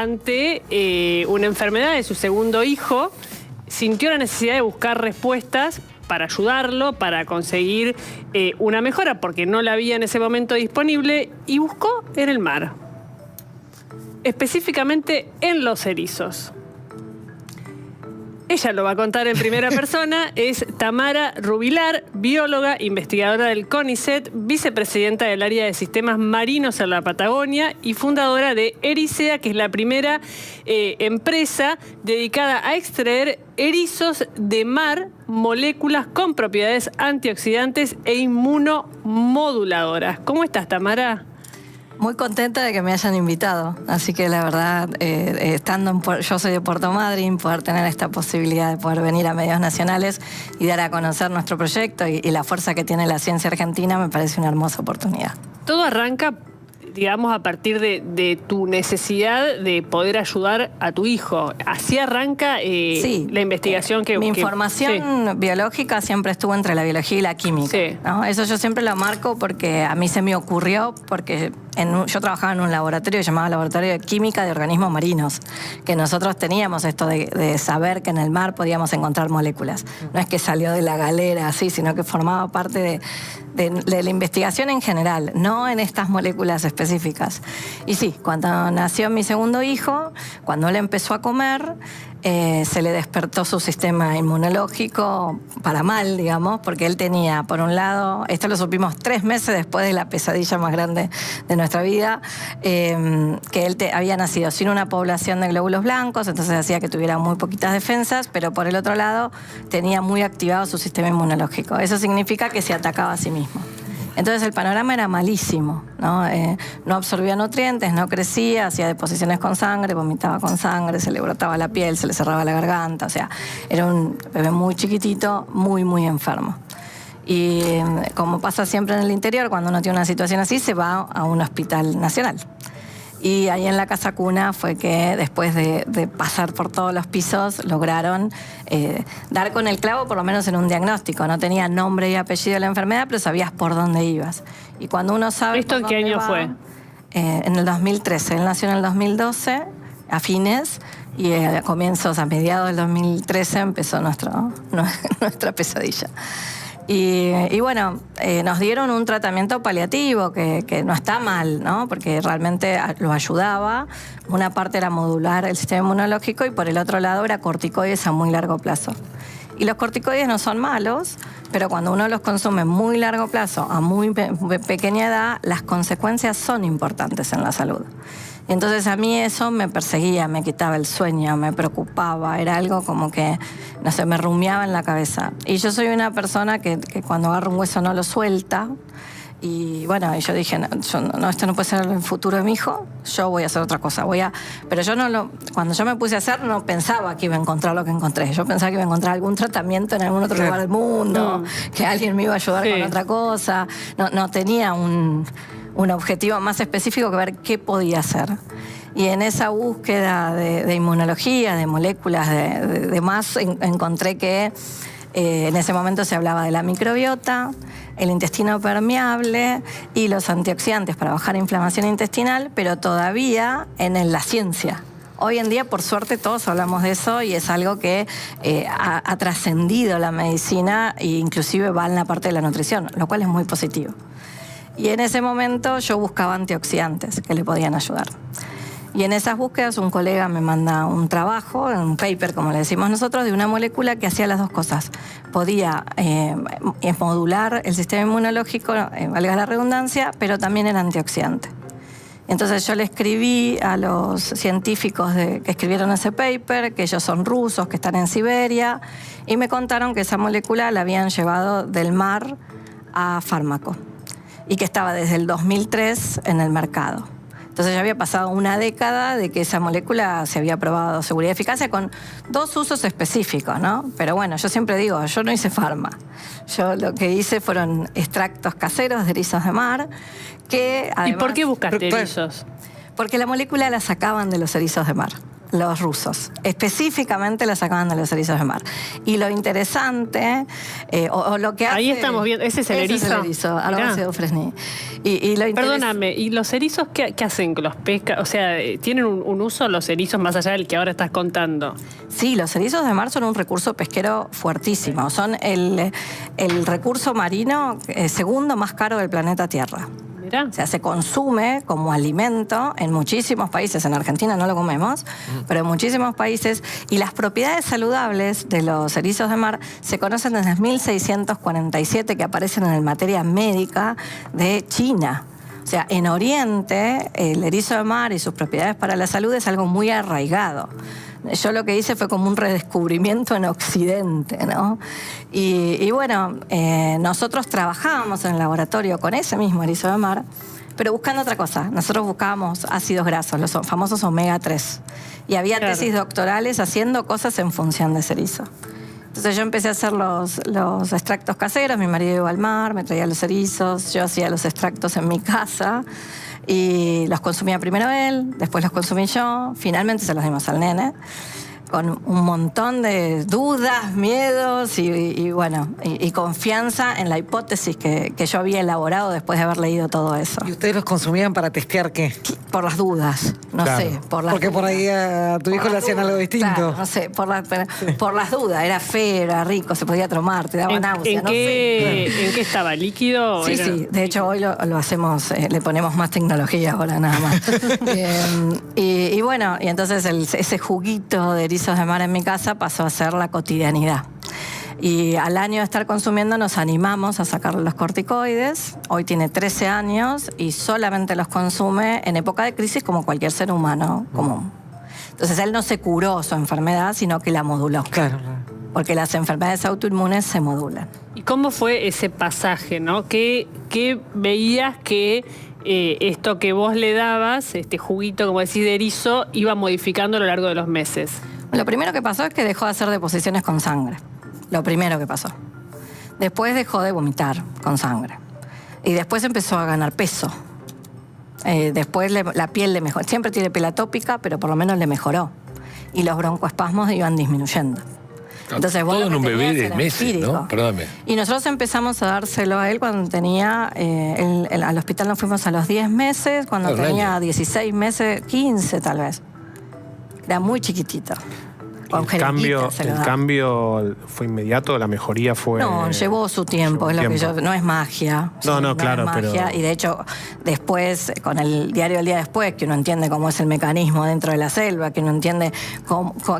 ante una enfermedad de su segundo hijo, sintió la necesidad de buscar respuestas para ayudarlo, para conseguir una mejora, porque no la había en ese momento disponible, y buscó en el mar, específicamente en los erizos. Ella lo va a contar en primera persona, es Tamara Rubilar, bióloga, investigadora del CONICET, vicepresidenta del área de sistemas marinos en la Patagonia y fundadora de Ericea, que es la primera empresa dedicada a extraer erizos de mar, moléculas con propiedades antioxidantes e inmunomoduladoras. ¿Cómo estás, Tamara? Muy contenta de que me hayan invitado, así que la verdad, yo soy de Puerto Madryn, poder tener esta posibilidad de poder venir a medios nacionales y dar a conocer nuestro proyecto y la fuerza que tiene la ciencia argentina me parece una hermosa oportunidad. Todo arranca, digamos, a partir de tu necesidad de poder ayudar a tu hijo. Así arranca sí, la investigación que... Mi formación biológica siempre estuvo entre la biología y la química. Sí. ¿No? Eso yo siempre lo marco porque a mí se me ocurrió, porque yo trabajaba en un laboratorio llamado Laboratorio de Química de Organismos Marinos, que nosotros teníamos esto de saber que en el mar podíamos encontrar moléculas. No es que salió de la galera así, sino que formaba parte de la investigación en general, no en estas moléculas específicas. Y sí, cuando nació mi segundo hijo, cuando él empezó a comer, se le despertó su sistema inmunológico para mal, digamos, porque él tenía, por un lado, esto lo supimos 3 meses después de la pesadilla más grande de nuestra vida, que él había nacido sin una población de glóbulos blancos, entonces hacía que tuviera muy poquitas defensas, pero por el otro lado tenía muy activado su sistema inmunológico. Eso significa que se atacaba a sí mismo. Entonces el panorama era malísimo, ¿no? No absorbía nutrientes, no crecía, hacía deposiciones con sangre, vomitaba con sangre, se le brotaba la piel, se le cerraba la garganta, o sea, era un bebé muy chiquitito, muy, muy enfermo. Y como pasa siempre en el interior, cuando uno tiene una situación así, se va a un hospital nacional. Y ahí en la casa cuna fue que después de pasar por todos los pisos lograron dar con el clavo por lo menos en un diagnóstico. No tenía nombre y apellido de la enfermedad, pero sabías por dónde ibas. Y cuando uno sabe... ¿Esto en qué año fue? En el 2013. Él nació en el 2012, a fines, y a comienzos, a mediados del 2013 empezó nuestra pesadilla. Y bueno, nos dieron un tratamiento paliativo que no está mal, ¿no? Porque realmente lo ayudaba. Una parte era modular el sistema inmunológico y por el otro lado era corticoides a muy largo plazo. Y los corticoides no son malos, pero cuando uno los consume a muy largo plazo, a muy pequeña edad, las consecuencias son importantes en la salud. Y entonces a mí eso me perseguía, me quitaba el sueño, me preocupaba, era algo como que, no sé, me rumiaba en la cabeza. Y yo soy una persona que cuando agarra un hueso no lo suelta. Y bueno, y yo dije, no, esto no puede ser el futuro de mi hijo, yo voy a hacer otra cosa. Pero yo cuando yo me puse a hacer, no pensaba que iba a encontrar lo que encontré. Yo pensaba que iba a encontrar algún tratamiento en algún otro lugar del mundo, que alguien me iba a ayudar con otra cosa. No tenía un objetivo más específico que ver qué podía hacer. Y en esa búsqueda de inmunología, de moléculas, de más, encontré que en ese momento se hablaba de la microbiota, el intestino permeable y los antioxidantes para bajar inflamación intestinal, pero todavía en la ciencia. Hoy en día, por suerte, todos hablamos de eso y es algo que ha trascendido la medicina e inclusive va en la parte de la nutrición, lo cual es muy positivo. Y en ese momento yo buscaba antioxidantes que le podían ayudar. Y en esas búsquedas un colega me manda un trabajo, un paper, como le decimos nosotros, de una molécula que hacía las dos cosas. Podía modular el sistema inmunológico, valga la redundancia, pero también era antioxidante. Entonces yo le escribí a los científicos que escribieron ese paper, que ellos son rusos, que están en Siberia, y me contaron que esa molécula la habían llevado del mar a fármaco y que estaba desde el 2003 en el mercado. Entonces ya había pasado una década de que esa molécula se había probado seguridad y eficacia con 2 usos específicos, ¿no? Pero bueno, yo siempre digo, yo no hice farma. Yo lo que hice fueron extractos caseros de erizos de mar que además... ¿Y por qué buscaste erizos? Porque la molécula la sacaban de los erizos de mar. los rusos. Específicamente la sacaban de los erizos de mar. Y lo interesante, o lo que hace... Ahí estamos viendo, ese es el erizo. Es el erizo, Arboceus fresnii. Y lo Perdóname, ¿y los erizos qué hacen con los pescas? O sea, ¿tienen un uso los erizos más allá del que ahora estás contando? Sí, los erizos de mar son un recurso pesquero fuertísimo. Son el recurso marino segundo más caro del planeta Tierra. Mirá. O sea, se consume como alimento en muchísimos países. En Argentina no lo comemos, pero en muchísimos países. Y las propiedades saludables de los erizos de mar se conocen desde 1647, que aparecen en la materia médica de China. O sea, en Oriente, el erizo de mar y sus propiedades para la salud es algo muy arraigado. Yo lo que hice fue como un redescubrimiento en Occidente, ¿no? Y bueno, nosotros trabajábamos en el laboratorio con ese mismo erizo de mar, pero buscando otra cosa. Nosotros buscábamos ácidos grasos, los famosos omega 3. Y había tesis doctorales haciendo cosas en función de ese erizo. Entonces yo empecé a hacer los extractos caseros, mi marido iba al mar, me traía los erizos, yo hacía los extractos en mi casa y los consumía primero él, después los consumí yo, finalmente se los dimos al nene, con un montón de dudas, miedos y confianza en la hipótesis que yo había elaborado después de haber leído todo eso. ¿Y ustedes los consumían para testear qué? Por las dudas, no sé. Porque por ahí a tu hijo le hacían algo distinto. Claro, no sé, por las dudas. Era feo, era rico, se podía tomar, te daba náusea, ¿En qué estaba? ¿Líquido? Sí, sí. De hecho, hoy lo hacemos, le ponemos más tecnología ahora nada más. Y bueno, y entonces ese juguito de erizos de mar en mi casa pasó a ser la cotidianidad. Y al año de estar consumiendo nos animamos a sacarle los corticoides. Hoy tiene 13 años y solamente los consume en época de crisis como cualquier ser humano común. Entonces él no se curó su enfermedad, sino que la moduló. Claro. Porque las enfermedades autoinmunes se modulan. ¿Y cómo fue ese pasaje, no? ¿Qué veías que esto que vos le dabas, este juguito, como decís, de erizo, iba modificando a lo largo de los meses? Lo primero que pasó es que dejó de hacer deposiciones con sangre. Lo primero que pasó. Después dejó de vomitar con sangre. Y después empezó a ganar peso. Después la piel le mejoró. Siempre tiene piel atópica, pero por lo menos le mejoró. Y los broncoespasmos iban disminuyendo. Entonces, todo en un bebé de meses, ¿no? Perdóname. Y nosotros empezamos a dárselo a él cuando tenía... al hospital nos fuimos a los 10 meses, cuando tenía 16 meses, 15 tal vez. Era muy chiquitito. El cambio fue inmediato, la mejoría fue... No, llevó su tiempo, no es magia. No, claro, es magia, pero... Y de hecho, después, con el diario del día después, que uno entiende cómo es el mecanismo dentro de la selva, que uno entiende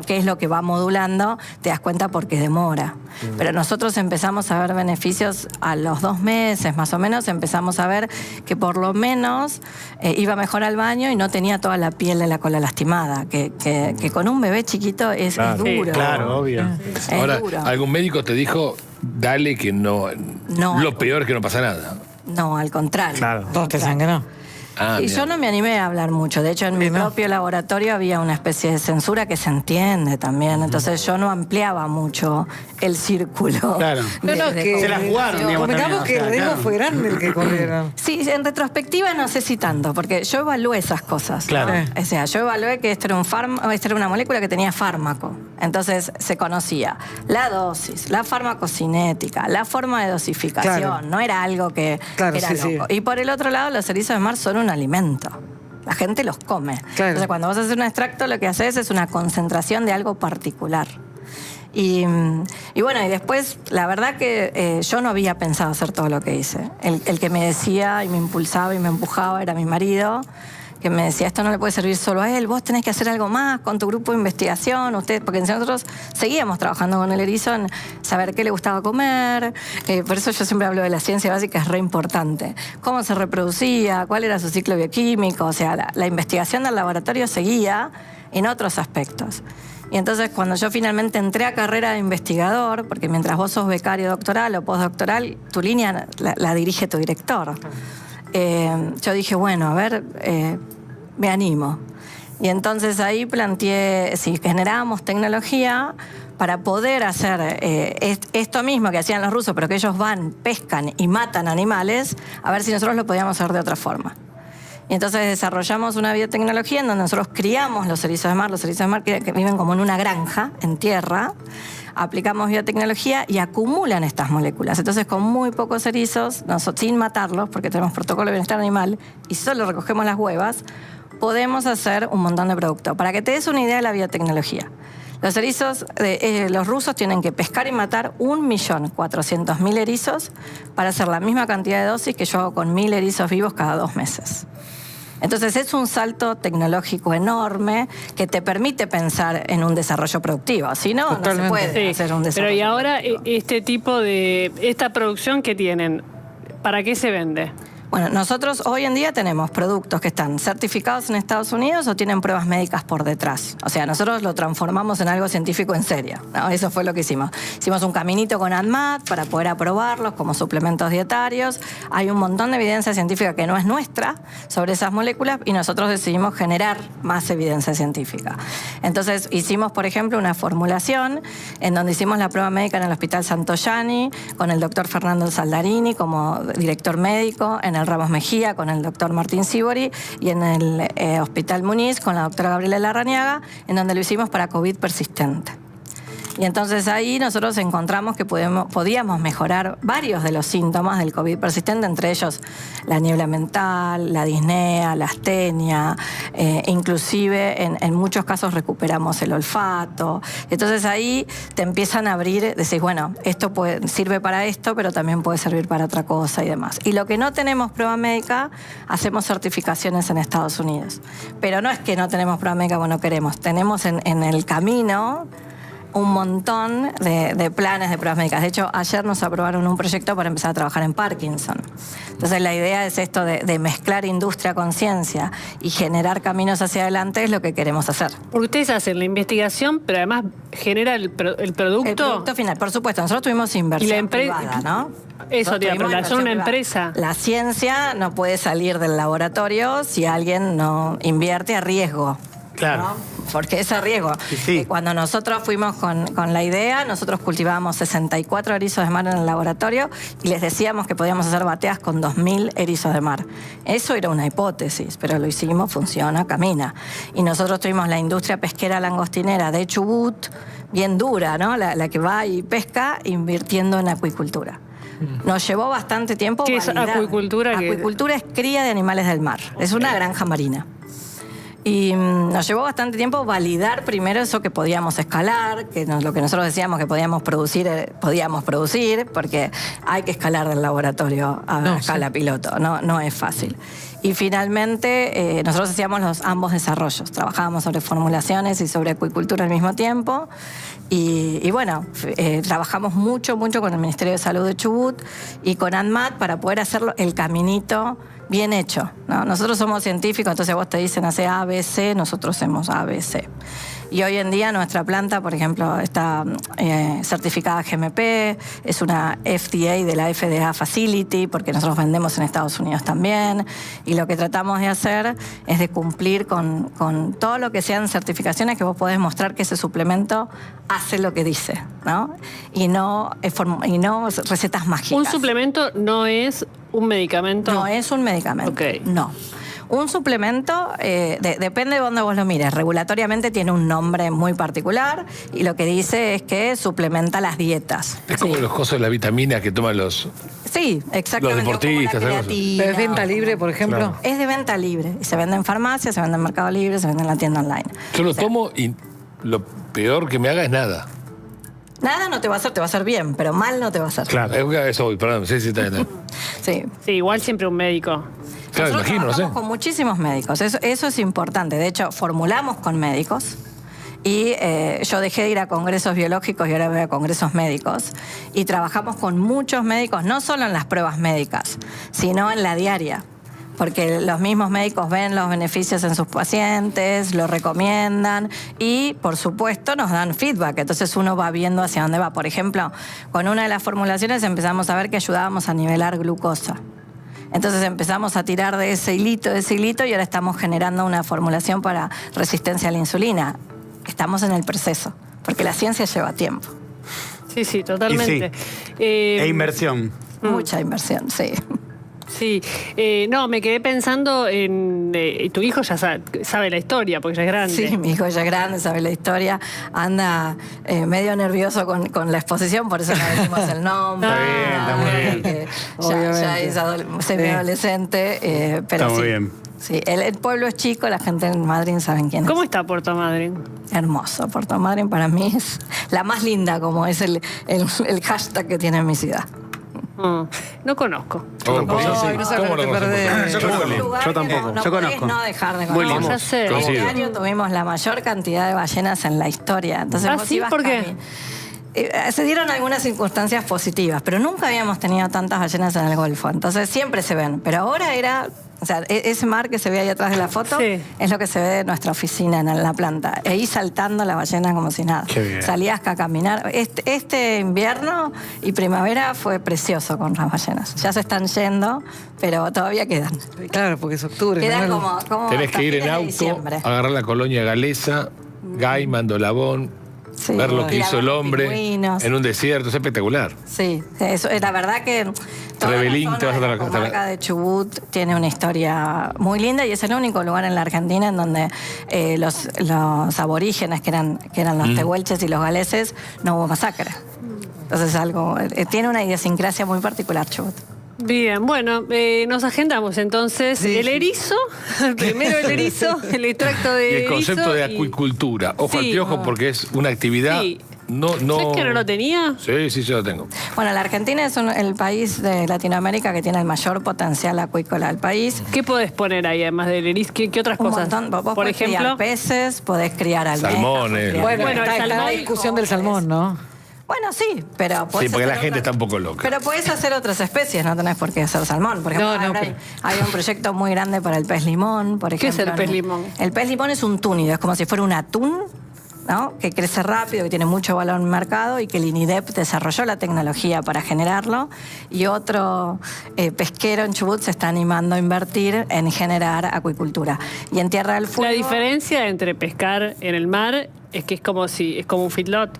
qué es lo que va modulando, te das cuenta porque demora. Pero nosotros empezamos a ver beneficios a los 2 meses, más o menos, empezamos a ver que por lo menos iba mejor al baño y no tenía toda la piel de la cola lastimada, que con un bebé chiquito es duro. Sí, claro, obvio. Ahora, duro. ¿algún médico te dijo, dale que no, lo peor es que no pasa nada? No, al contrario. Claro. ¿Todos te sangró? Y yo no me animé a hablar mucho. De hecho, en mi propio laboratorio había una especie de censura que se entiende también. Entonces yo no ampliaba mucho el círculo. Claro. Se la jugaron, digamos. Comentamos que el riesgo fue grande el que corrieron. Sí, en retrospectiva no sé si tanto, porque yo evalué esas cosas. Claro. ¿No? O sea, yo evalué que esto era una molécula que tenía fármaco. Entonces se conocía la dosis, la farmacocinética, la forma de dosificación. Claro. No era algo que era loco. Y por el otro lado, los erizos de mar son un alimento. La gente los come. Claro. Entonces, cuando vos haces un extracto, lo que haces es una concentración de algo particular. Y bueno, y después, la verdad que yo no había pensado hacer todo lo que hice. El que me decía y me impulsaba y me empujaba era mi marido, que me decía, esto no le puede servir solo a él, vos tenés que hacer algo más con tu grupo de investigación, porque nosotros seguíamos trabajando con el erizo en saber qué le gustaba comer, por eso yo siempre hablo de la ciencia básica, es re importante. Cómo se reproducía, cuál era su ciclo bioquímico, o sea, la investigación del laboratorio seguía en otros aspectos. Y entonces cuando yo finalmente entré a carrera de investigador, porque mientras vos sos becario doctoral o postdoctoral, tu línea la dirige tu director. Yo dije, bueno, a ver, me animo. Y entonces ahí planteé, si generábamos tecnología para poder hacer esto mismo que hacían los rusos, pero que ellos van, pescan y matan animales, a ver si nosotros lo podíamos hacer de otra forma. Y entonces desarrollamos una biotecnología en donde nosotros criamos los erizos de mar. Los erizos de mar que viven como en una granja, en tierra. Aplicamos biotecnología y acumulan estas moléculas. Entonces, con muy pocos erizos, sin matarlos, porque tenemos protocolo de bienestar animal, y solo recogemos las huevas, podemos hacer un montón de producto. Para que te des una idea de la biotecnología, los erizos, los rusos tienen que pescar y matar 1.400.000 erizos para hacer la misma cantidad de dosis que yo hago con 1.000 erizos vivos cada 2 meses. Entonces es un salto tecnológico enorme que te permite pensar en un desarrollo productivo. Si no, no se puede hacer un desarrollo. Pero y ahora productivo. esta producción que tienen, ¿para qué se vende? Bueno, nosotros hoy en día tenemos productos que están certificados en Estados Unidos o tienen pruebas médicas por detrás. O sea, nosotros lo transformamos en algo científico en serio, ¿no? Eso fue lo que hicimos. Hicimos un caminito con ANMAT para poder aprobarlos como suplementos dietarios. Hay un montón de evidencia científica que no es nuestra sobre esas moléculas y nosotros decidimos generar más evidencia científica. Entonces hicimos, por ejemplo, una formulación en donde hicimos la prueba médica en el Hospital Santoyani con el doctor Fernando Saldarini como director médico, en el Ramos Mejía con el doctor Martín Sibori y en el Hospital Muniz con la doctora Gabriela Larrañaga, en donde lo hicimos para COVID persistente. Y entonces ahí nosotros encontramos que podíamos mejorar varios de los síntomas del COVID persistente, entre ellos la niebla mental, la disnea, la astenia, inclusive en muchos casos recuperamos el olfato. Entonces ahí te empiezan a abrir, decís, bueno, esto sirve para esto, pero también puede servir para otra cosa y demás. Y lo que no tenemos prueba médica, hacemos certificaciones en Estados Unidos. Pero no es que no tenemos prueba médica, bueno, queremos. Tenemos en el camino un montón de planes de pruebas médicas. De hecho, ayer nos aprobaron un proyecto para empezar a trabajar en Parkinson. Entonces, la idea es esto de mezclar industria con ciencia y generar caminos hacia adelante es lo que queremos hacer. Porque ustedes hacen la investigación, pero además genera el producto. El producto final, por supuesto. Nosotros tuvimos inversión privada, ¿no? Eso, tío, pero son una empresa. La ciencia no puede salir del laboratorio si alguien no invierte a riesgo. Claro. ¿No? Porque es a riesgo. Sí. Cuando nosotros fuimos con la idea, nosotros cultivábamos 64 erizos de mar en el laboratorio y les decíamos que podíamos hacer bateas con 2.000 erizos de mar. Eso era una hipótesis, pero lo hicimos, funciona, camina. Y nosotros tuvimos la industria pesquera langostinera de Chubut, bien dura, ¿no? La que va y pesca, invirtiendo en acuicultura. Nos llevó bastante tiempo. ¿Qué es acuicultura? Acuicultura es cría de animales del mar. Es una granja marina. Y nos llevó bastante tiempo validar primero eso que podíamos escalar, lo que nosotros decíamos que podíamos producir, porque hay que escalar del laboratorio a escala piloto, no es fácil. Y finalmente nosotros hacíamos ambos desarrollos, trabajábamos sobre formulaciones y sobre acuicultura al mismo tiempo. Y bueno, trabajamos mucho con el Ministerio de Salud de Chubut y con ANMAT para poder hacerlo el caminito bien hecho, ¿no? Nosotros somos científicos, entonces vos te dicen hace A, B, C, nosotros hacemos A, B, C. Y hoy en día nuestra planta, por ejemplo, está certificada GMP, es una FDA de la FDA Facility, porque nosotros vendemos en Estados Unidos también. Y lo que tratamos de hacer es de cumplir con todo lo que sean certificaciones que vos podés mostrar que ese suplemento hace lo que dice, ¿no? Y no recetas mágicas. ¿Un suplemento no es un medicamento? No es un medicamento. Okay. No. Un suplemento, depende de dónde vos lo mires. Regulatoriamente tiene un nombre muy particular y lo que dice es que suplementa las dietas. Es como los cosos de la vitamina que toman los... Sí, exactamente. Los deportistas. ¿Pero es venta libre, por ejemplo? Claro. Es de venta libre. Y se vende en farmacia, se vende en Mercado Libre, se vende en la tienda online. Yo lo tomo y lo peor que me haga es nada. Nada no te va a hacer, te va a hacer bien, pero mal no te va a hacer. Claro. Eso voy, perdón. Sí, está bien. Sí. Sí, igual siempre un médico. Claro, Nosotros imagino, no sé. trabajamos con muchísimos médicos, eso es importante. De hecho, formulamos con médicos y yo dejé de ir a congresos biológicos y ahora voy a congresos médicos. Y trabajamos con muchos médicos, no solo en las pruebas médicas, sino en la diaria. Porque los mismos médicos ven los beneficios en sus pacientes, lo recomiendan y, por supuesto, nos dan feedback. Entonces uno va viendo hacia dónde va. Por ejemplo, con una de las formulaciones empezamos a ver que ayudábamos a nivelar glucosa. Entonces empezamos a tirar de ese hilito y ahora estamos generando una formulación para resistencia a la insulina. Estamos en el proceso, porque la ciencia lleva tiempo. Sí, totalmente. E inversión. Mucha inversión, sí. Sí, no, me quedé pensando en tu hijo ya sabe la historia, porque ya es grande. Sí, mi hijo ya es grande, sabe la historia, anda medio nervioso con la exposición, por eso le decimos el nombre. Está muy bien. Ya es semi-adolescente, pero está muy sí. bien. Sí, el pueblo es chico, la gente en Madryn saben quién es. ¿Cómo está Puerto Madryn? Hermoso. Puerto Madryn para mí es la más linda, como es el hashtag que tiene en mi ciudad. No conozco. ¿Cómo no sabes lo que perdés. Yo tampoco. No Yo podés conozco. no dejar de Muy conocer. lindo. Ya sé. Este Coincido. año tuvimos la mayor cantidad de ballenas en la historia. Entonces, ¿Ah, vos sí? ibas ¿Por qué? Se dieron algunas circunstancias positivas, pero nunca habíamos tenido tantas ballenas en el Golfo. Entonces siempre se ven. Pero ahora era... O sea, ese mar que se ve ahí atrás de la foto Sí. es lo que se ve de nuestra oficina en la planta. E ahí saltando las ballenas como si nada. Qué bien. Salías a caminar. Este invierno y primavera fue precioso con las ballenas. Ya se están yendo, pero todavía quedan. Claro, porque es octubre. Quedan ¿no? como Tenés hasta que ir en fines de auto, diciembre. agarrar la colonia galesa, Gay, Mandolabón, Sí. ver lo que Ir a hizo ver el los hombre pingüinos. en un desierto, es espectacular. Sí, eso, la verdad que toda Rebelín, la te vas zona a de la la- comarca de Chubut tiene una historia muy linda y es el único lugar en la Argentina en donde los aborígenes, que eran los tehuelches y los galeses, no hubo masacre. Entonces tiene una idiosincrasia muy particular Chubut. Bien, bueno, nos agendamos entonces el erizo, primero el erizo, el extracto de Y el erizo concepto de y- acuicultura. Ojo al Sí. piojo porque es una actividad. Sí. No. ¿Sabes que no lo tenía? Sí, yo lo tengo. Bueno, la Argentina es el país de Latinoamérica que tiene el mayor potencial acuícola del país. ¿Qué podés poner ahí además del erizo? ¿Qué otras Un cosas? montón. Vos Por podés criar ejemplo, peces, podés criar almejas. Salmones. podés criar- Bueno, Bueno, el está la salmón- discusión del salmón, ¿no? Bueno, sí, pero Sí, podés porque la hacer gente está otras- un poco loca. Pero podés hacer otras especies, no tenés por qué hacer salmón. Por ejemplo, No, ahora pero- hay un proyecto muy grande para el pez limón, por ¿Qué es ejemplo. el pez limón? El pez limón es un túnido, es como si fuera un atún, ¿no? Que crece rápido, que tiene mucho valor en el mercado y que el INIDEP desarrolló la tecnología para generarlo. Y otro pesquero en Chubut se está animando a invertir en generar acuicultura. Y en Tierra del Fuego... la diferencia entre pescar en el mar es que es como un feedlot,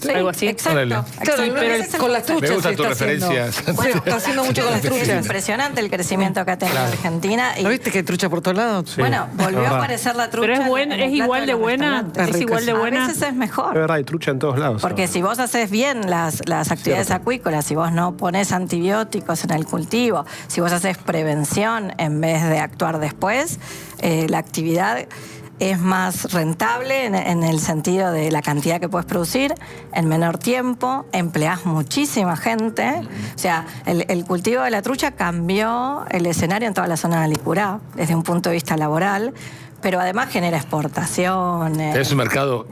Sí, algo así. Exacto. Órale. Claro, Exacto. pero Ese es el con las concepto. truchas Me gusta sí tu está haciendo. referencia. Bueno, está haciendo mucho con las Es truchas. impresionante el crecimiento que ha tenido Argentina. Y, ¿No viste que hay trucha por todos lados? bueno, volvió a verdad. aparecer la trucha. Pero es buena, en el es plato igual de los buena, restaurantes. es igual de A buena. veces es Es mejor. verdad, hay trucha en todos lados. Porque si vos haces bien las actividades acuícolas, si vos no pones antibióticos en el cultivo, si vos haces prevención en vez de actuar después, la actividad es más rentable en el sentido de la cantidad que puedes producir en menor tiempo, empleás muchísima gente. O sea, el cultivo de la trucha cambió el escenario en toda la zona de Licurá desde un punto de vista laboral, pero además genera exportaciones. Es un mercado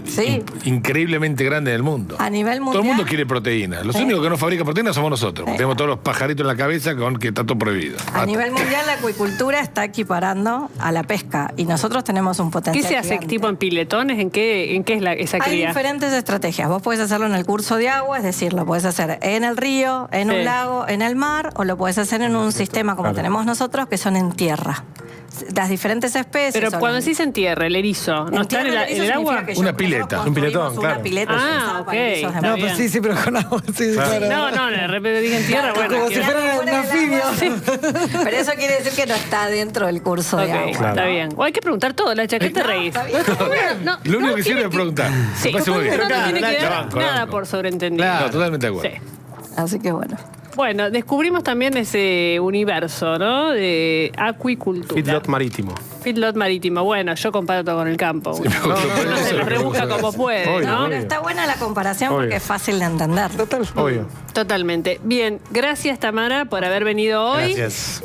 Sí. increíblemente grande en el mundo. A nivel Todo el mundo mundial- quiere proteínas. Los Sí. únicos que no fabrican proteínas somos nosotros. Sí. Tenemos todos los pajaritos en la cabeza con que está todo prohibido. A nivel mundial la acuicultura está equiparando a la pesca y nosotros tenemos un ¿Qué potencial se hace? gigante. ¿Tipo en piletones? ¿En qué es esa Hay cría? diferentes estrategias. Vos podés hacerlo en el curso de agua, es decir, lo podés hacer en el río, en Sí. un lago, en el mar, o lo podés hacer en un sistema como tenemos nosotros, que son en tierra. Las diferentes especies. Pero son- cuando decís en tierra, el erizo, ¿no está en tierra, en eso el agua? significa que Una nosotros pileta. construimos Un piletón, una claro. pileta Ah, utilizada para ok. erizos de Está No, mar. pero bien. sí, pero con agua. Sí, claro. No, de repente dije en tierra, bueno. Como quiero- si fuera un anfibio. Pero eso quiere decir que no está dentro del curso de Ok, agua. está Claro. bien. O hay que preguntar todo, Lacha, ¿qué te reís? está bien. No, Lo único no que tiene sirve es preguntar. Sí, Me parece muy bien. no te tiene que La dar banco, nada banco. por sobreentendido. No, totalmente de acuerdo. Sí. Así que bueno. Bueno, descubrimos también ese universo, ¿no? De acuicultura. Feedlot marítimo. Feedlot marítimo. Bueno, yo comparto con el campo. me gustó, por Uno eso se lo lo rebusca pregunto. como puede, Obvio, ¿no? obvio. Pero está buena la comparación Obvio. porque es fácil de entender. Obvio. Totalmente. Bien, gracias Tamara por haber venido hoy. Gracias.